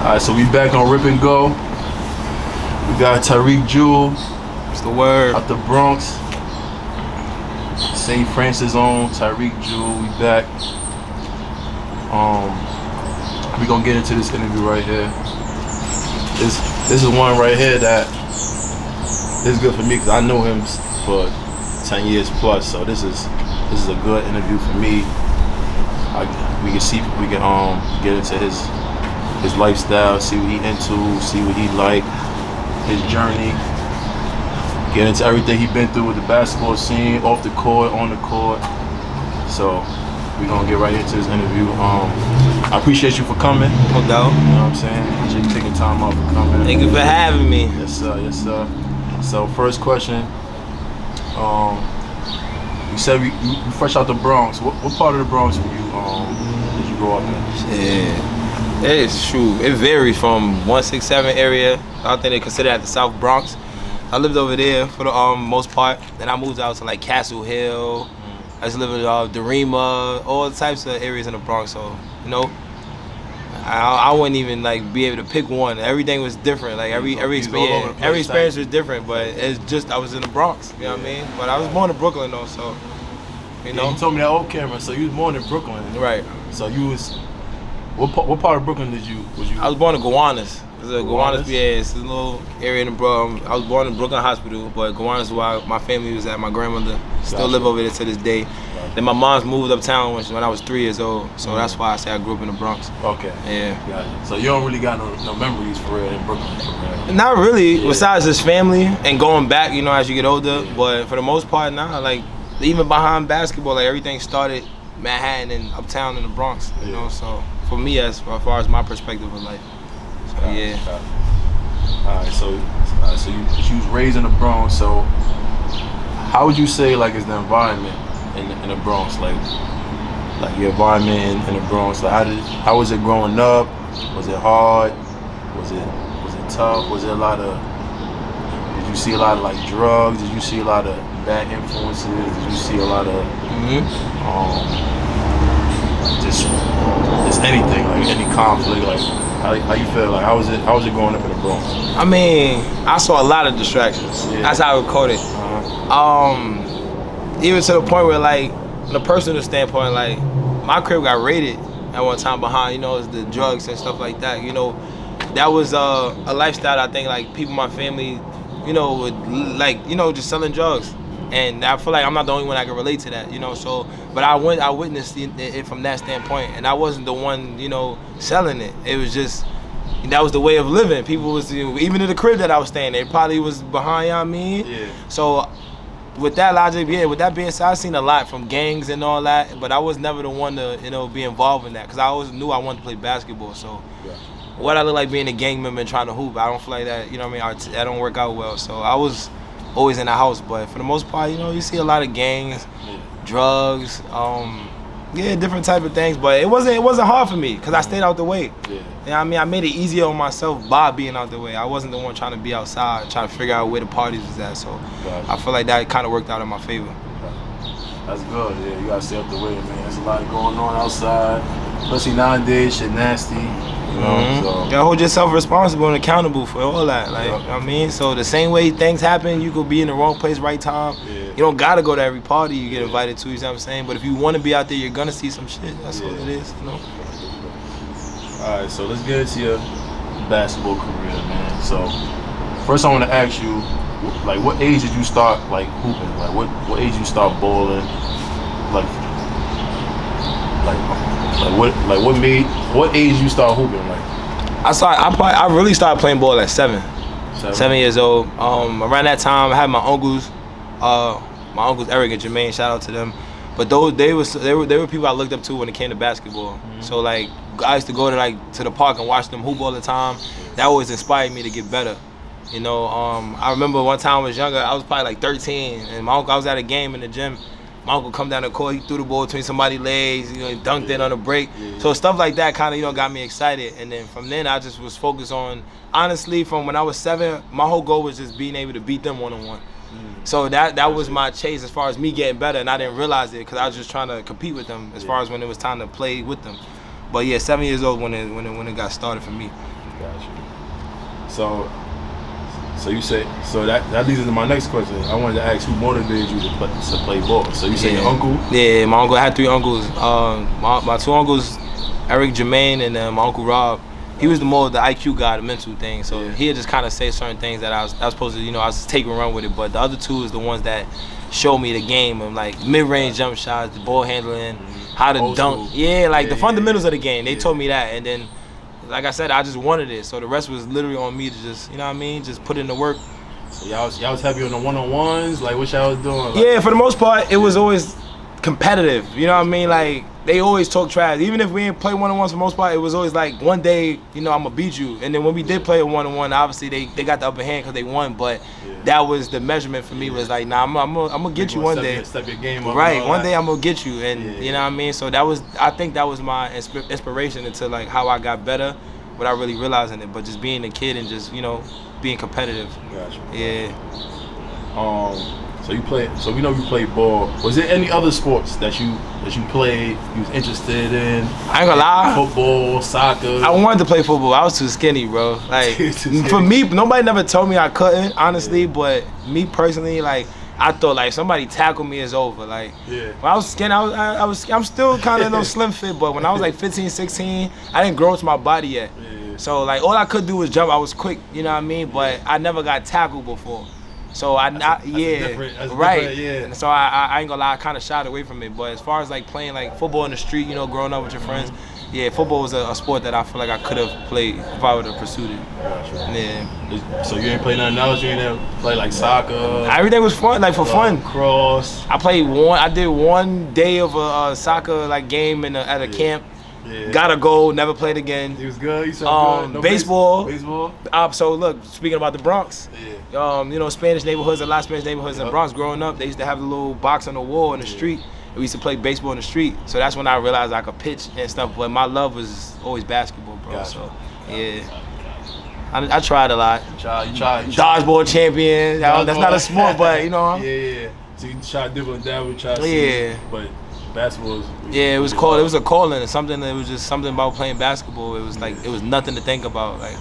Alright, so we back on Rip and Go. We got Tyreek Jewell. It's the word. Out the Bronx. St. Francis on Tyreek Jewell. We back. We gonna get into this interview right here. This is one right here that is good for me because I know him for 10 years plus. So this is a good interview for me. We can get into his lifestyle, see what he into, see what he like, his journey, get into everything he been through with the basketball scene, off the court, on the court. So we're gonna get right into this interview. I appreciate you for coming. No doubt. You know what I'm saying? Appreciate you taking time out for coming. Thank you for having me. Yes sir, yes sir. So first question, you said you fresh out the Bronx. What part of the Bronx did you grow up in? Yeah. It's true. It varies from 167 area. I think they consider that the South Bronx. I lived over there for the most part. Then I moved out to like Castle Hill. I used to live in Derima, all types of areas in the Bronx. So you know, I wouldn't even like be able to pick one. Everything was different. Like every experience was different. But it's just I was in the Bronx. You know what I mean? But I was born in Brooklyn though, so you know. You told me that old camera. So you was born in Brooklyn, right? So you was. What part of Brooklyn was you? I was born in Gowanus. Gowanus, yeah, it's a little area in the Bronx. I was born in Brooklyn Hospital, but Gowanus is where my family was at. My grandmother still live over there to this day. Then my mom's moved uptown when I was 3 years old, so that's why I say I grew up in the Bronx. Okay. Yeah. Gotcha. So you don't really got no memories for real in Brooklyn, for real? Not really, besides his family and going back, you know, as you get older. Yeah. But for the most part, nah. Like even behind basketball, like everything started Manhattan and uptown in the Bronx. You know, so. For me, as far as my perspective of life. So, yeah. Alright, so you was raised in the Bronx, so how would you say like is the environment in the Bronx? Like your environment in the Bronx, like how was it growing up? Was it hard? Was it tough? Was it a lot of, did you see a lot of like drugs? Did you see a lot of bad influences? Did you see a lot of just anything, like any conflict, like how you feel, like how was it growing up in the Bronx? I mean, I saw a lot of distractions. Yeah. That's how I would quote it. Even to the point where, like, from a personal standpoint, like my crib got raided at one time behind, you know, the drugs and stuff like that. You know, that was a lifestyle I think like people in my family, you know, would like, you know, just selling drugs. And I feel like I'm not the only one that can relate to that, you know. So, but I witnessed it from that standpoint, and I wasn't the one, you know, selling it. It was just that was the way of living. People was, even in the crib that I was staying, they probably was behind. You know what I mean? Yeah. So, with that logic, yeah. With that being said, I've seen a lot from gangs and all that, but I was never the one to, you know, be involved in that because I always knew I wanted to play basketball. So. Yeah. What I look like being a gang member and trying to hoop, I don't feel like that. You know what I mean? That don't work out well. So I was always in the house, but for the most part, you know, you see a lot of gangs, drugs, different type of things. But it wasn't hard for me because I stayed out the way. Yeah. You know what I mean? I made it easier on myself by being out the way. I wasn't the one trying to be outside, trying to figure out where the parties was at. So I feel like that kind of worked out in my favor. That's good. Yeah, you gotta stay out the way, man. There's a lot going on outside, especially nowadays. Shit nasty. You know, so. You gotta hold yourself responsible and accountable for all that. Like, you know what I mean? So the same way things happen, you could be in the wrong place, right time. Yeah. You don't gotta go to every party you get invited to, you know what I'm saying? But if you wanna be out there, you're gonna see some shit. That's what it is, you know? Alright, so let's get into your basketball career, man. So first I wanna ask you, like what age did you start like hooping? Like what age did you start balling? What age you start hooping? Like I really started playing ball at 7 years old. Around that time I had my uncles Eric and Jermaine, shout out to them. But they were people I looked up to when it came to basketball. Mm-hmm. So like I used to go to the park and watch them hoop all the time. That always inspired me to get better. You know, I remember one time I was younger, I was probably like 13, and I was at a game in the gym. My uncle come down the court, he threw the ball between somebody's legs, you know, he dunked it on a break. Yeah. So stuff like that kind of, you know, got me excited. And then from then I just was focused on, honestly, from when I was 7, my whole goal was just being able to beat them one-on-one. So that was my chase as far as me getting better, and I didn't realize it because I was just trying to compete with them as far as when it was time to play with them. But yeah, 7 years old when it got started for me. Got you. So you say that leads into my next question. I wanted to ask who motivated you to play ball. So you say your uncle? Yeah, my uncle. I had 3 uncles. My 2 uncles, Eric, Jermaine, and then my uncle Rob. He was the IQ guy, the mental thing. So he had just kind of say certain things that I was supposed to, I was taking run with it. But the other 2 is the ones that showed me the game of like mid-range jump shots, the ball handling, how to dunk. The fundamentals of the game. They told me that, and then, like I said, I just wanted it. So the rest was literally on me to just, just put in the work. So y'all was heavy on the one-on-ones. Like what y'all was doing? Yeah, for the most part, it was always competitive. You know what I mean? Like they always talk trash. Even if we didn't play one-on-ones for the most part, it was always like one day, I'm gonna beat you. And then when we did play a one-on-one, obviously they got the upper hand because they won. But that was the measurement for me. Was like, nah, I'm gonna get you one day. Step your game up. Right, one day I'm gonna get you. And you know what I mean? So I think that was my inspiration into like how I got better without really realizing it. But just being a kid and just being competitive. Gotcha. Yeah. So we know you played ball. Was there any other sports that you played, you was interested in? I ain't gonna lie. Football, soccer. I wanted to play football. I was too skinny, bro. Like for me, nobody never told me I couldn't, honestly. But me personally, like I thought like somebody tackled me, it's over. Like when I was skinny, I'm still kind of no slim fit. But when I was like 15, 16, I didn't grow to my body yet. So like all I could do was jump. I was quick, you know what I mean? But I never got tackled before. So right. And so I ain't gonna lie, I kind of shied away from it. But as far as like playing like football in the street, growing up with your friends, football was a sport that I feel like I could have played if I would have pursued it. Yeah. So you ain't play nothing else? You ain't play like soccer? Everything was fun, like for fun. Cross. I did one day of a soccer like game at a camp. Yeah. Got a goal, never played again. He was good. You said good. No baseball. Baseball. So look, speaking about the Bronx, Spanish neighborhoods, a lot of Spanish neighborhoods in Bronx. Growing up, they used to have a little box on the wall in the street. And we used to play baseball in the street. So that's when I realized I could pitch and stuff. But my love was always basketball, bro. Gotcha. So I tried a lot. You tried. Dodgeball champion. That's not a sport, but Yeah. So you tried dibbling down, but basketball it was called. It was a calling. Something. It was just something about playing basketball. It was like it was nothing to think about. Like